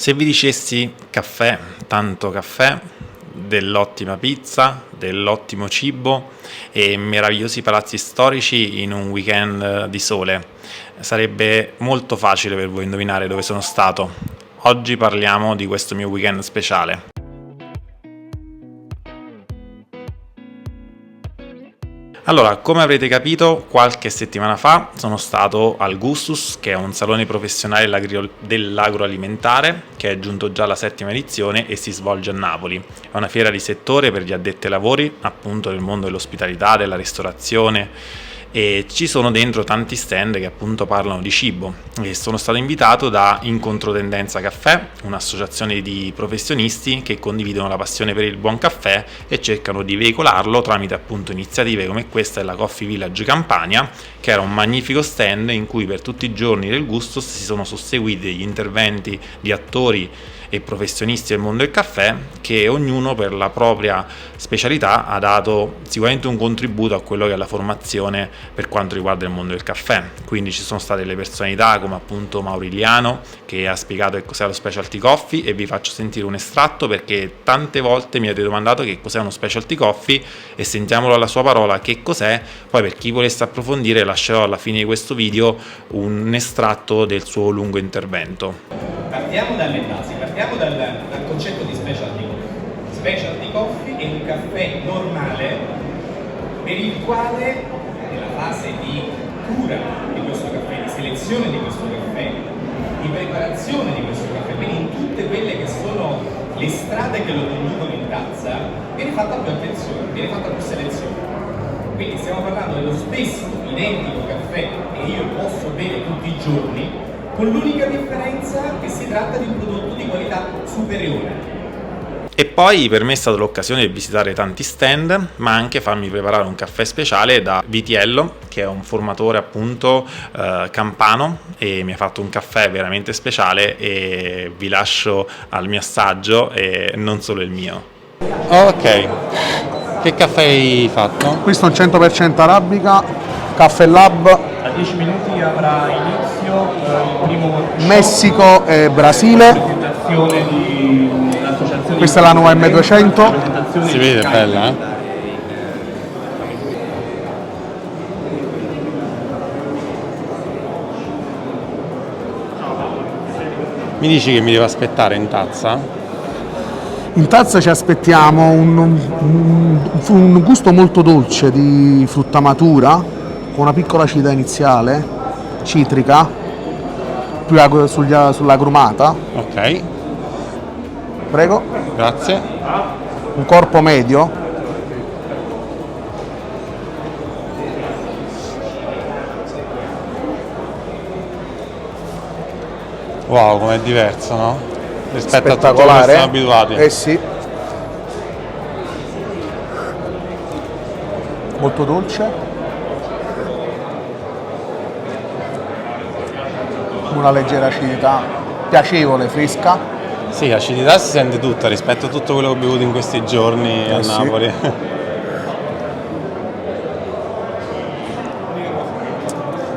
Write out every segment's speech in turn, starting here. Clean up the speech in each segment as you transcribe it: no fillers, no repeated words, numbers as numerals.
Se vi dicessi caffè, tanto caffè, dell'ottima pizza, dell'ottimo cibo e meravigliosi palazzi storici in un weekend di sole, sarebbe molto facile per voi indovinare dove sono stato. Oggi parliamo di questo mio weekend speciale. Allora, come avrete capito, qualche settimana fa sono stato al Gustus, che è un salone professionale dell'agroalimentare, che è giunto già alla 7ª edizione e si svolge a Napoli. È una fiera di settore per gli addetti ai lavori, appunto nel mondo dell'ospitalità, della ristorazione, e ci sono dentro tanti stand che appunto parlano di cibo. E sono stato invitato da Incontro Tendenza Caffè, un'associazione di professionisti che condividono la passione per il buon caffè e cercano di veicolarlo tramite appunto iniziative come questa della Coffee Village Campania, che era un magnifico stand in cui per tutti i giorni del Gustos si sono susseguiti gli interventi di attori e professionisti del mondo del caffè, che ognuno per la propria specialità ha dato sicuramente un contributo a quello che è la formazione per quanto riguarda il mondo del caffè. Quindi ci sono state le personalità come appunto Mauriliano, che ha spiegato che cos'è lo specialty coffee, e vi faccio sentire un estratto perché tante volte mi avete domandato che cos'è uno specialty coffee e sentiamolo alla sua parola che cos'è. Poi per chi volesse approfondire lascerò alla fine di questo video un estratto del suo lungo intervento. Partiamo dalle basi, partiamo dal concetto di specialty coffee. Specialty coffee è un caffè normale per il quale nella fase di cura di questo caffè, di selezione di questo caffè, di preparazione di questo caffè, quindi in tutte quelle che sono le strade che lo conducono in tazza, viene fatta più attenzione, viene fatta più selezione. Quindi stiamo parlando dello stesso identico caffè che io posso bere tutti i giorni, con l'unica differenza che si tratta di un prodotto di qualità superiore. E poi per me è stata l'occasione di visitare tanti stand, ma anche farmi preparare un caffè speciale da Vitiello, che è un formatore appunto campano, e mi ha fatto un caffè veramente speciale e vi lascio al mio assaggio e non solo il mio. Ok, che caffè hai fatto? Questo è un 100% arabica, Caffè Lab, A 10 minuti avrà inizio il primo workshop Messico e Brasile. di presentazione di un'associazione. Questa è la nuova M200. Si vede, è bella, eh? Mi dici che mi devo aspettare in tazza? In tazza ci aspettiamo un gusto molto dolce di frutta matura, con una piccola acidità iniziale, citrica, più sull'agrumata. Ok, Prego. grazie. Un corpo medio. Wow, com'è diverso, no? Rispetto a tutto quello che Spettacolare. siamo abituati. Eh sì. Molto dolce. Una leggera acidità, piacevole, fresca. Sì, l'acidità si sente tutta rispetto a tutto quello che ho bevuto in questi giorni a sì. Napoli.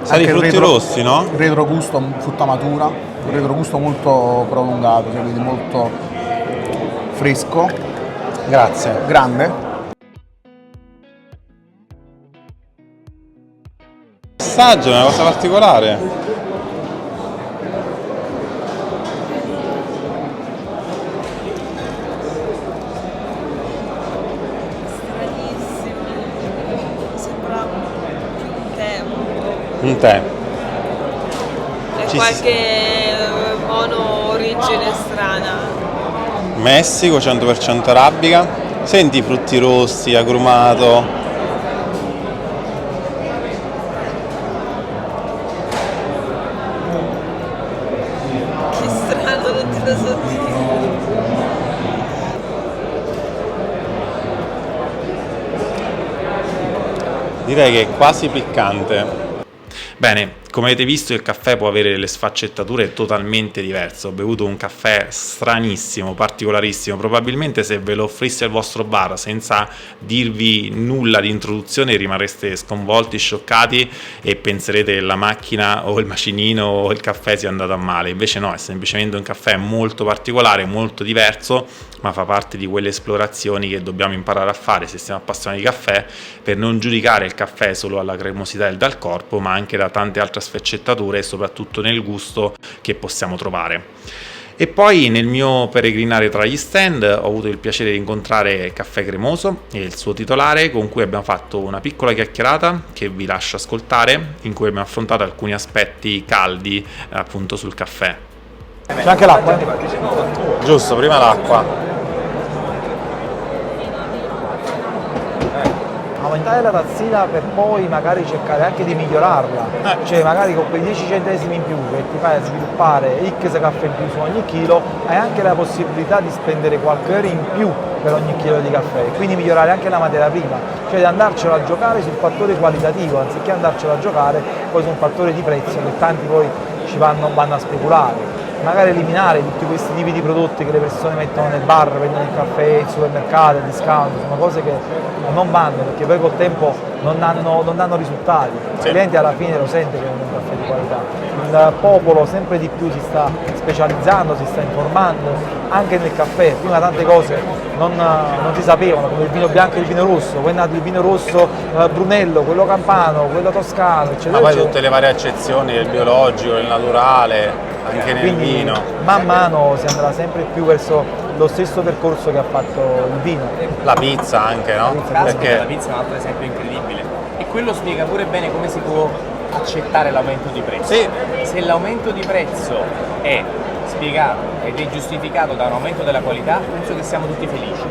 Sai di Anche il frutti rossi, no? Il retrogusto, frutta matura, un retrogusto molto prolungato, cioè quindi molto fresco, Grazie. grande. Assaggio è una cosa particolare. Sembra più un tè, Un tè. è Ci qualche mono origine strana. Messico, 100% arabica. Senti i frutti rossi, agrumato. Che strano, non te lo so dire. Direi che è quasi piccante. Bene, Come avete visto, il caffè può avere delle sfaccettature totalmente diverse. Ho bevuto un caffè stranissimo, particolarissimo. Probabilmente se ve lo offrisse al vostro bar senza dirvi nulla di introduzione rimarreste sconvolti, scioccati e penserete che la macchina o il macinino o il caffè sia andato a male. Invece no, è semplicemente un caffè molto particolare, molto diverso, ma fa parte di quelle esplorazioni che dobbiamo imparare a fare se siamo appassionati di caffè, per non giudicare il caffè solo alla cremosità e dal corpo, ma anche da tante altre sfaccettature e soprattutto nel gusto che possiamo trovare. E poi nel mio peregrinare tra gli stand ho avuto il piacere di incontrare Caffè Cremoso e il suo titolare, con cui abbiamo fatto una piccola chiacchierata che vi lascio ascoltare, in cui abbiamo affrontato alcuni aspetti caldi appunto sul caffè. C'è anche l'acqua? Giusto, prima l'acqua. Aumentare la tazzina per poi magari cercare anche di migliorarla, cioè magari con quei 10 centesimi in più che ti fai sviluppare X caffè in più su ogni chilo, hai anche la possibilità di spendere qualche euro in più per ogni chilo di caffè, quindi migliorare anche la materia prima, cioè di andarcelo a giocare sul fattore qualitativo anziché andarcelo a giocare poi su un fattore di prezzo che tanti poi ci vanno a speculare. Magari eliminare tutti questi tipi di prodotti che le persone mettono nel bar, vendono il caffè, il supermercato, il discount, sono cose che non vanno perché poi col tempo non danno risultati. Il cliente alla fine lo sente che è un caffè di qualità. Il popolo sempre di più si sta specializzando, si sta informando anche nel caffè. Prima tante cose non si sapevano, come il vino bianco e il vino rosso, poi è nato il vino rosso Brunello, quello campano, quello toscano, eccetera. Ma poi eccetera. tutte le varie accezioni del biologico, del naturale, anche nel Quindi, vino. man mano si andrà sempre più verso lo stesso percorso che ha fatto il vino. La pizza anche, no? La Perché pizza è un altro esempio incredibile. E quello spiega pure bene come si può accettare l'aumento di prezzo. Sì. Se l'aumento di prezzo è spiegato ed è giustificato da un aumento della qualità, penso che siamo tutti felici.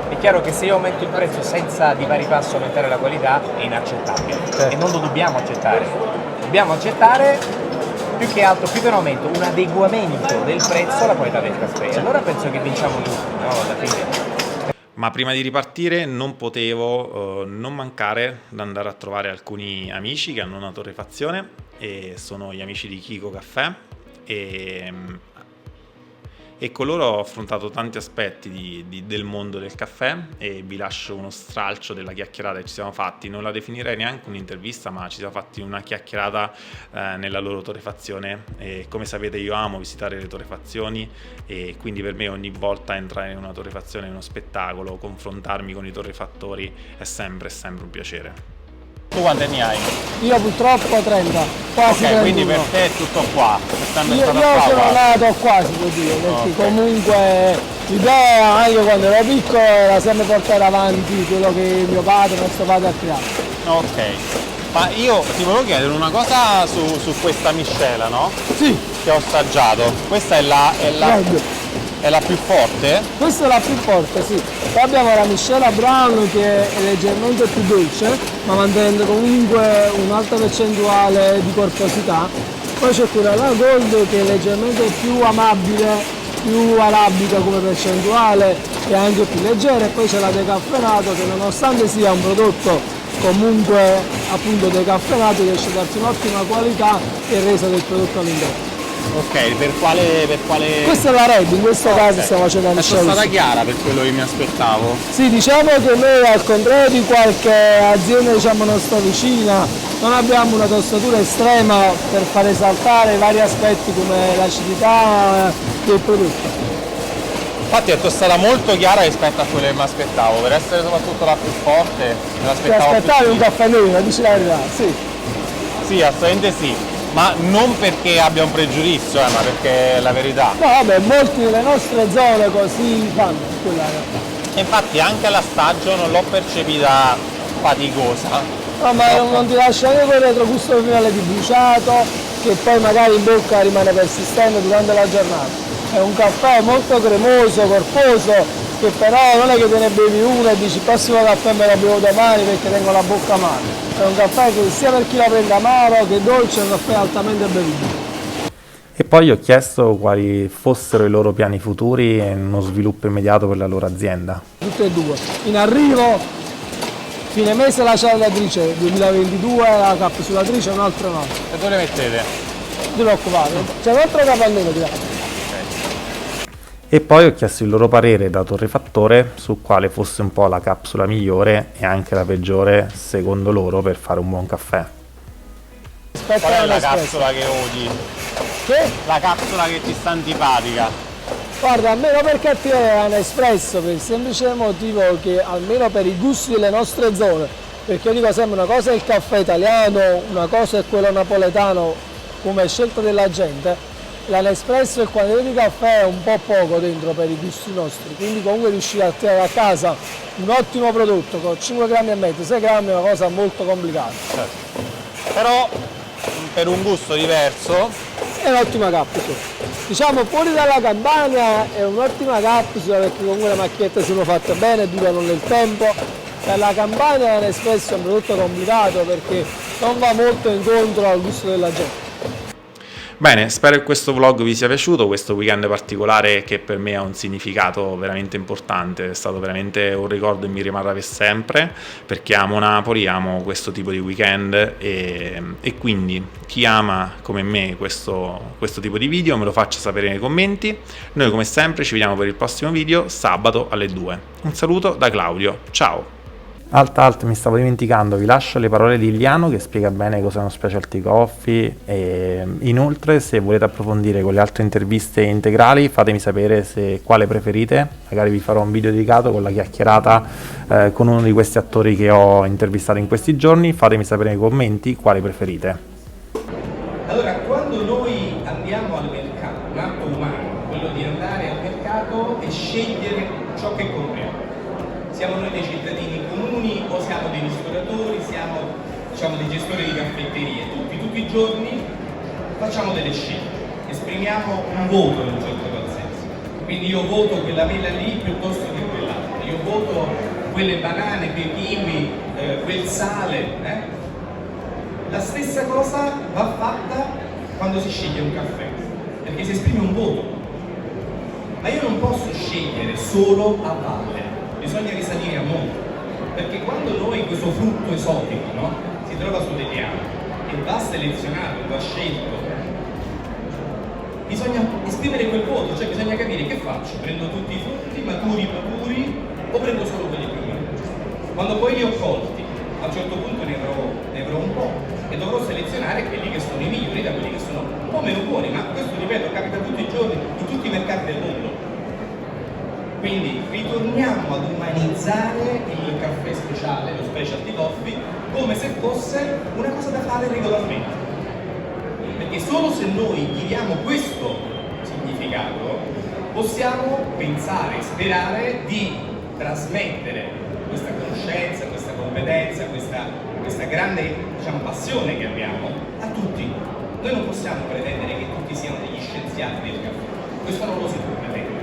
È chiaro che se io aumento il prezzo senza di pari passo aumentare la qualità è inaccettabile e non lo dobbiamo accettare. Dobbiamo accettare più che altro, più che un aumento, un adeguamento del prezzo alla qualità del caffè. Allora penso che vinciamo tutti, no? Alla fine. Ma prima di ripartire non potevo non mancare di andare a trovare alcuni amici che hanno una torrefazione e sono gli amici di Kiko Caffè e con loro ho affrontato tanti aspetti del mondo del caffè e vi lascio uno stralcio della chiacchierata che ci siamo fatti. Non la definirei neanche un'intervista, ma ci siamo fatti una chiacchierata nella loro torrefazione e come sapete io amo visitare le torrefazioni e quindi per me ogni volta entrare in una torrefazione è uno spettacolo, confrontarmi con i torrefattori è sempre un piacere. tu quanti anni hai? Io purtroppo 30, quasi Ok, 31. quindi per te è tutto qua. Quest'anno è Io stato qua, sono guarda. nato qua, si può dire, perché Ok. comunque l'idea, anche quando ero piccolo, era sempre portare avanti quello che mio padre, nostro padre ha creato. Ok. Ma io ti volevo chiedere una cosa su questa miscela, no? Sì, Che ho assaggiato. Questa è la più forte? questa è la più forte, sì. Poi abbiamo la miscela brown che è leggermente più dolce, ma mantenendo comunque un'alta percentuale di corposità. Poi c'è quella la gold che è leggermente più amabile, più arabica come percentuale e anche più leggera, e poi c'è la decaffeinato che nonostante sia un prodotto comunque appunto decaffeinato riesce a darti un'ottima qualità e resa del prodotto all'interno. Ok, per quale... Questa è la Red, in questo caso stiamo facendo la È stata miscela. chiara per quello che mi aspettavo. Sì, diciamo che noi al contrario di qualche azienda diciamo nostra vicina non abbiamo una tostatura estrema per far esaltare i vari aspetti come l'acidità del prodotto. Infatti è stata molto chiara rispetto a quello che mi aspettavo. Per essere soprattutto la più forte, me Ti l'aspettavo più aspettavi un caffè nero, dici la verità, sì. Sì, assolutamente sì. Ma non perché abbia un pregiudizio, ma perché è la verità. No vabbè, molti delle nostre zone così fanno, quella è. E infatti anche l'assaggio non l'ho percepita faticosa. No, ma non ti lascia neanche quel retrogusto finale di bruciato che poi magari in bocca rimane persistente durante la giornata. È un caffè molto cremoso, corposo, che però non è che te ne bevi uno e dici il prossimo caffè me lo bevo domani perché tengo la bocca amara. È un caffè che sia per chi la prende amaro che dolce, è un caffè altamente bevibile. E poi gli ho chiesto quali fossero i loro piani futuri e uno sviluppo immediato per la loro azienda. Tutte e due. In arrivo fine mese la cialdatrice 2022, la capsulatrice un'altra. E dove le mettete? Non ti preoccupare, c'è un altro capannino di là. E poi ho chiesto il loro parere da torrefattore su quale fosse un po' la capsula migliore e anche la peggiore secondo loro per fare un buon caffè. Aspetta, Qual è la Nespresso. capsula che odi? Che? La capsula che ti sta antipatica? Guarda, almeno per capire è un espresso, per il semplice motivo che almeno per i gusti delle nostre zone, perché io dico sempre una cosa è il caffè italiano, una cosa è quello napoletano come scelta della gente, la Nespresso il quantità di caffè è un po' poco dentro per i gusti nostri, quindi comunque riuscire a tirare a casa un ottimo prodotto con 5 grammi e mezzo, 6 grammi è una cosa molto complicata. Certo. Però per un gusto diverso È un'ottima capsula. Diciamo fuori dalla Campania è un'ottima capsula perché comunque le macchiette sono fatte bene, durano nel tempo. Per la Campania Nespresso è un prodotto complicato perché non va molto incontro al gusto della gente. Bene, spero che questo vlog vi sia piaciuto, questo weekend particolare che per me ha un significato veramente importante, è stato veramente un ricordo e mi rimarrà per sempre, perché amo Napoli, amo questo tipo di weekend e quindi chi ama come me questo tipo di video me lo faccia sapere nei commenti. Noi come sempre ci vediamo per il prossimo video sabato alle 2. Un saluto da Claudio, ciao! Alt, mi stavo dimenticando, vi lascio le parole di Iliano che spiega bene cos'è uno specialty coffee e inoltre se volete approfondire con le altre interviste integrali fatemi sapere quale preferite, magari vi farò un video dedicato con la chiacchierata con uno di questi attori che ho intervistato in questi giorni, fatemi sapere nei commenti quale preferite. Allora, quando noi andiamo al mercato, un atto umano, quello di andare al mercato e scegliere ciò che compriamo. Siamo noi dei cittadini comuni o siamo dei ristoratori, siamo dei gestori di caffetterie, tutti i giorni facciamo delle scelte, esprimiamo un voto in un certo qual senso. Quindi io voto quella mela lì piuttosto che quell'altra, io voto quelle banane, quei kiwi, quel sale. La stessa cosa va fatta quando si sceglie un caffè, perché si esprime un voto. Ma io non posso scegliere solo a valle. Bisogna risalire a monte, perché quando noi questo frutto esotico si trova sulle piante e va selezionato, va scelto, bisogna esprimere quel voto, cioè bisogna capire che faccio, prendo tutti i frutti, maturi, o prendo solo quelli più maturi. Quando poi li ho colti, a un certo punto ne avrò un po' e dovrò selezionare quelli che sono i migliori da quelli che sono un po' meno buoni, ma questo ripeto capita tutti i giorni in tutti i mercati del mondo. Quindi ritorniamo ad umanizzare il caffè speciale, lo specialty coffee, come se fosse una cosa da fare regolarmente. Perché solo se noi gli diamo questo significato possiamo pensare, sperare di trasmettere questa conoscenza, questa competenza, questa grande passione che abbiamo a tutti. Noi non possiamo pretendere che tutti siano degli scienziati del caffè, questo non lo si può pretendere.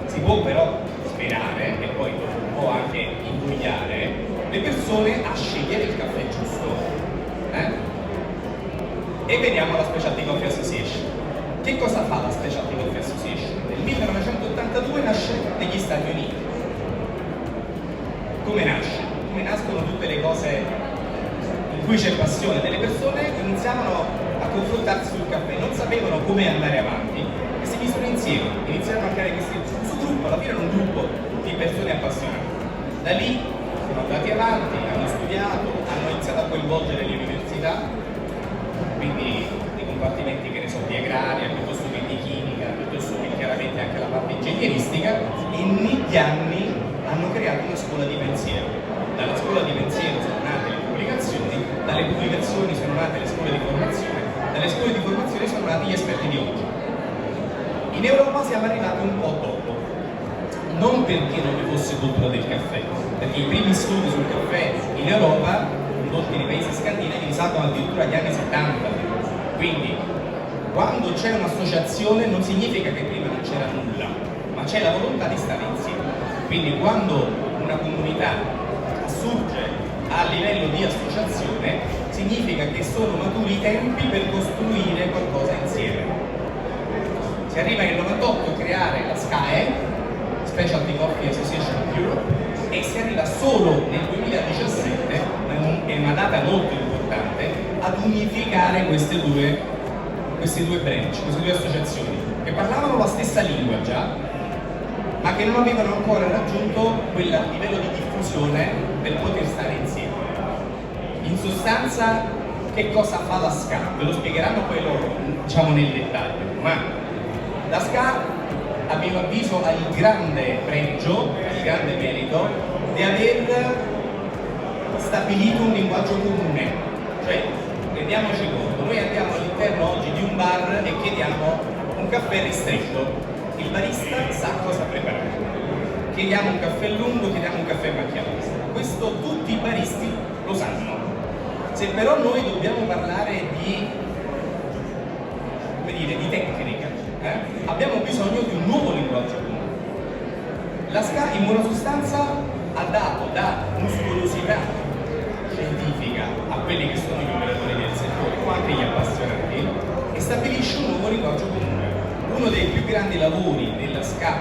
Si può però sperare e poi dopo un po' anche invogliare le persone a scegliere il caffè giusto. E veniamo alla Specialty Coffee Association. Che cosa fa la Specialty Coffee Association? Nel 1982 nasce negli Stati Uniti. Come nasce? Come nascono tutte le cose in cui c'è passione? Delle persone iniziavano a confrontarsi sul caffè, non sapevano come andare avanti e si misero insieme, iniziarono a creare questo gruppo, alla fine era un gruppo di persone appassionate. Da lì sono andati avanti, hanno studiato, hanno iniziato a coinvolgere le università, quindi nei compartimenti che ne so, di agraria, piuttosto che di chimica, piuttosto che chiaramente anche la parte ingegneristica, e negli anni hanno creato una scuola di pensiero. Dalla scuola di pensiero sono nate le pubblicazioni, dalle pubblicazioni sono nate le scuole di formazione, dalle scuole di formazione sono nati gli esperti di oggi. In Europa siamo arrivati un po' dopo, non perché non vi fosse cultura del caffè, perché i primi studi sul caffè in Europa, molti nei paesi scandinavi, risalgono addirittura agli anni 70. Quindi quando c'è un'associazione non significa che prima non c'era nulla, ma c'è la volontà di stare insieme. Quindi quando una comunità assurge a livello di associazione significa che sono maturi i tempi per costruire qualcosa insieme. Si arriva nel 98 a creare la SCAE, Specialty Coffee Association of Europe, e si arriva solo nel 2017 separare questi due branch, queste due associazioni, che parlavano la stessa lingua già, ma che non avevano ancora raggiunto quel livello di diffusione per poter stare insieme. In sostanza, che cosa fa la SCA? Ve lo spiegheranno poi loro, diciamo nel dettaglio, ma la SCA, a mio avviso, ha il grande pregio, il grande merito di aver stabilito un linguaggio comune. Cioè, rendiamoci conto, noi andiamo all'interno oggi di un bar e chiediamo un caffè ristretto, il barista sa cosa preparare. Chiediamo un caffè lungo, chiediamo un caffè macchiato. Questo tutti i baristi lo sanno. Se però noi dobbiamo parlare di, come dire, di tecnica, abbiamo bisogno di un nuovo linguaggio comune. La SCA in buona sostanza ha dato da muscolosità scientifica a quelli che sono gli operatori del settore o anche gli appassionati e stabilisce un nuovo linguaggio comune. Uno dei più grandi lavori della SCA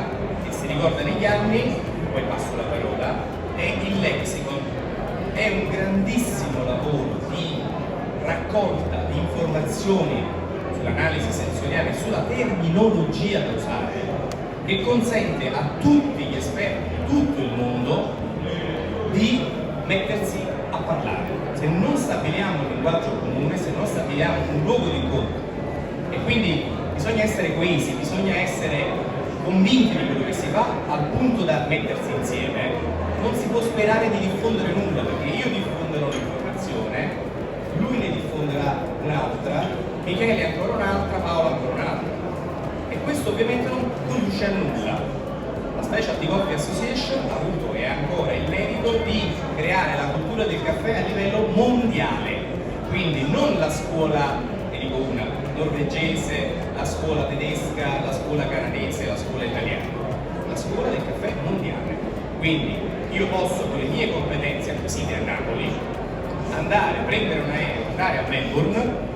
che si ricorda negli anni, poi passo la parola, è il lexicon. È un grandissimo lavoro di raccolta di informazioni sull'analisi sensoriale, sulla terminologia da usare, che consente a tutti gli esperti di tutto il mondo di mettersi a parlare. Se non stabiliamo un linguaggio comune, se non stabiliamo un luogo di incontro, e quindi bisogna essere coesi, bisogna essere convinti di quello che si fa al punto da mettersi insieme, non si può sperare di diffondere nulla, perché io diffonderò l'informazione, lui ne diffonderà un'altra, Michele ancora un'altra, Paola ancora un'altra. E questo ovviamente non conduce a nulla. La Specialty Coffee Association ha avuto e ha ancora il merito di creare la cultura del caffè a livello mondiale, quindi non la scuola, ne dico una, norvegese, la scuola tedesca, la scuola canadese, la scuola italiana, la scuola del caffè mondiale. Quindi io posso con le mie competenze acquisite a Napoli andare, prendere un aereo, andare a Melbourne,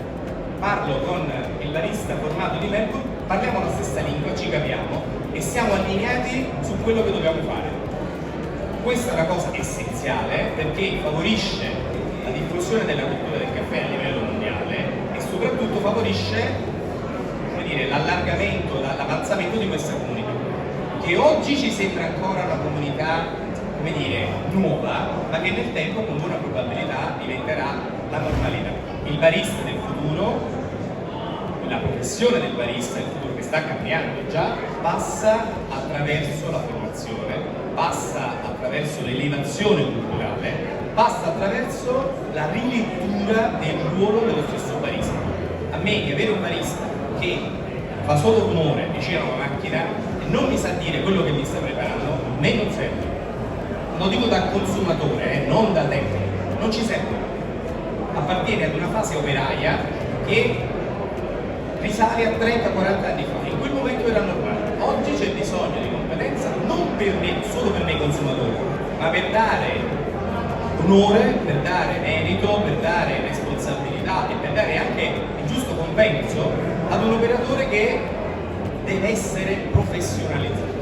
parlo con il barista formato di Melbourne, parliamo la stessa lingua, ci capiamo e siamo allineati su quello che dobbiamo fare. Questa è una cosa essenziale perché favorisce la diffusione della cultura del caffè a livello mondiale e soprattutto favorisce, come dire, l'allargamento, l'avanzamento di questa comunità, che oggi ci sembra ancora una comunità, come dire, nuova, ma che nel tempo con buona probabilità diventerà la normalità. Il barista del futuro, la professione del barista del futuro che sta cambiando già, passa attraverso la formazione, passa attraverso l'elevazione culturale, passa attraverso la rilettura del ruolo dello stesso barista. A me di avere un barista che fa solo rumore vicino a una macchina e non mi sa dire quello che mi sta preparando, a me non serve. Lo dico da consumatore, non da tecnico, non ci serve. Appartiene ad una fase operaia che risale a 30-40 anni fa, in quel momento era normale. Oggi c'è bisogno di competenza non per me, solo per me consumatore, ma per dare onore, per dare merito, per dare responsabilità e per dare anche il giusto compenso ad un operatore che deve essere professionalizzato.